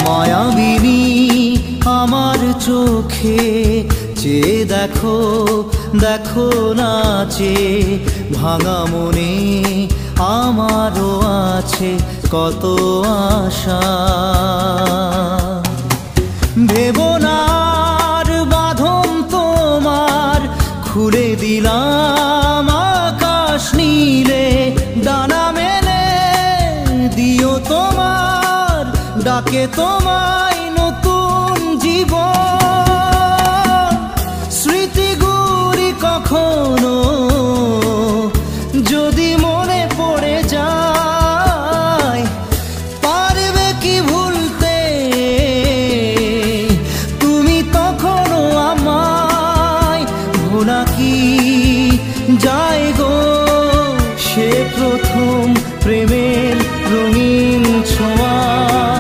মায়াবিনী আমার চোখে চেয়ে দেখো, দেখো নাচে ভাঙা মনে আমারও আছে কত আশা। ভেবো না আর বাঁধন তোমার, খুলে দিলাম আকাশ নীলে, ডানা মেলে দিও তোমার ডাকে তোমায় নতুন জীবন।